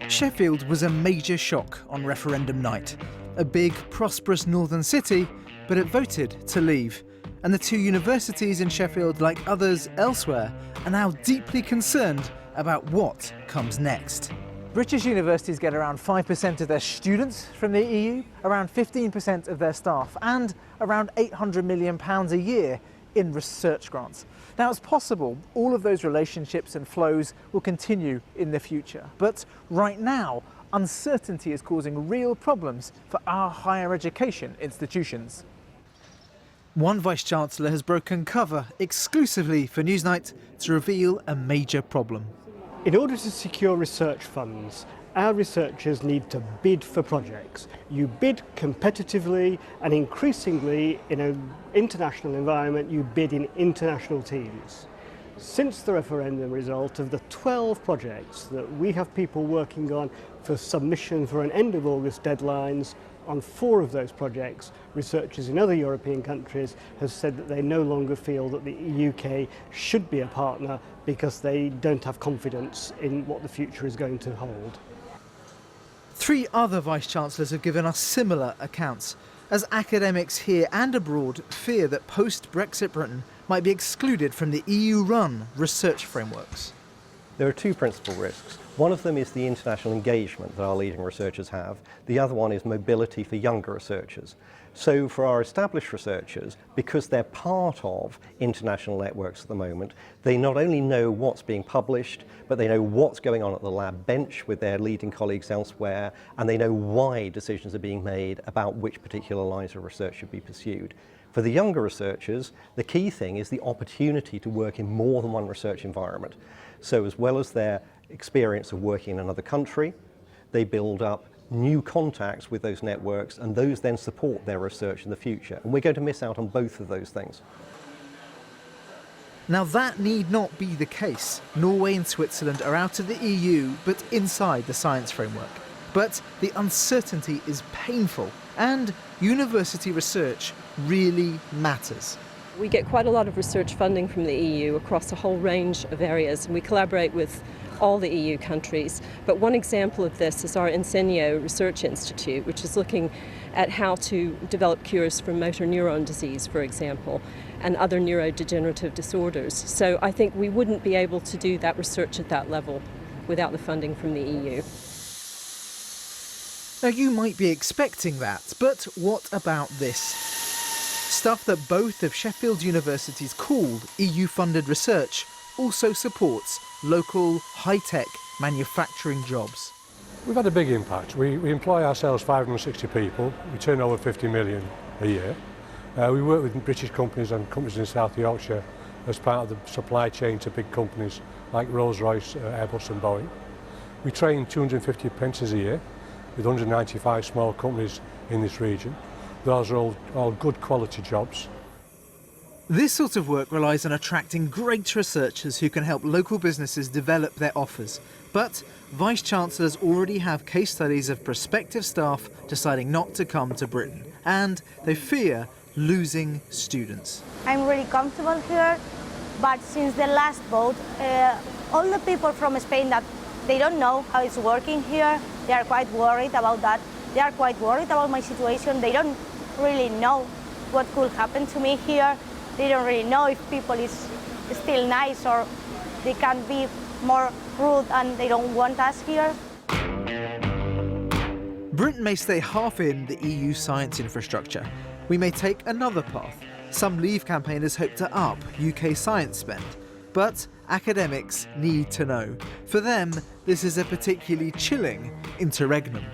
Sheffield was a major shock on referendum night. A big, prosperous northern city, but it voted to leave. And the two universities in Sheffield, like others elsewhere, are now deeply concerned about what comes next. British universities get around 5% of their students from the EU, around 15% of their staff, and around £800 million a year in research grants. Now, it's possible all of those relationships and flows will continue in the future. But right now, uncertainty is causing real problems for our higher education institutions. One Vice-Chancellor has broken cover exclusively for Newsnight to reveal a major problem. In order to secure research funds, our researchers need to bid for projects. You bid competitively, and increasingly in an international environment you bid in international teams. Since the referendum result, of the 12 projects that we have people working on for submission for an end of August deadlines, on 4 of those projects, researchers in other European countries have said that they no longer feel that the UK should be a partner because they don't have confidence in what the future is going to hold. 3 other Vice-Chancellors have given us similar accounts, as academics here and abroad fear that post-Brexit Britain might be excluded from the EU-run research frameworks. There are 2 principal risks. One of them is the international engagement that our leading researchers have. The other one is mobility for younger researchers. So for our established researchers, because they're part of international networks at the moment, they not only know what's being published, but they know what's going on at the lab bench with their leading colleagues elsewhere, and they know why decisions are being made about which particular lines of research should be pursued. For the younger researchers, the key thing is the opportunity to work in more than one research environment. So as well as their experience of working in another country, they build up new contacts with those networks, and those then support their research in the future. And we're going to miss out on both of those things. Now, that need not be the case. Norway and Switzerland are out of the EU, but inside the science framework. But the uncertainty is painful, and university research really matters. We get quite a lot of research funding from the EU across a whole range of areas, and we collaborate with all the EU countries. But one example of this is our Insenio Research Institute, which is looking at how to develop cures for motor neuron disease, for example, and other neurodegenerative disorders. So I think we wouldn't be able to do that research at that level without the funding from the EU. Now, you might be expecting that, but what about this? Stuff that both of Sheffield universities called EU-funded research also supports local, high-tech manufacturing jobs. We've had a big impact. We employ ourselves 560 people. We turn over 50 million a year. We work with British companies and companies in South Yorkshire as part of the supply chain to big companies like Rolls-Royce, Airbus and Boeing. We train 250 apprentices a year with 195 small companies in this region. Those are all good quality jobs. This sort of work relies on attracting great researchers who can help local businesses develop their offers. But Vice-Chancellors already have case studies of prospective staff deciding not to come to Britain, and they fear losing students. I'm really comfortable here, but since the last vote, all the people from Spain that they don't know how it's working here, they are quite worried about that. They are quite worried about my situation. They don't really know what could happen to me here. They don't really know if people is still nice or they can be more rude and they don't want us here. Britain may stay half in the EU science infrastructure. We may take another path. Some Leave campaigners hope to up UK science spend. But academics need to know. For them, this is a particularly chilling interregnum.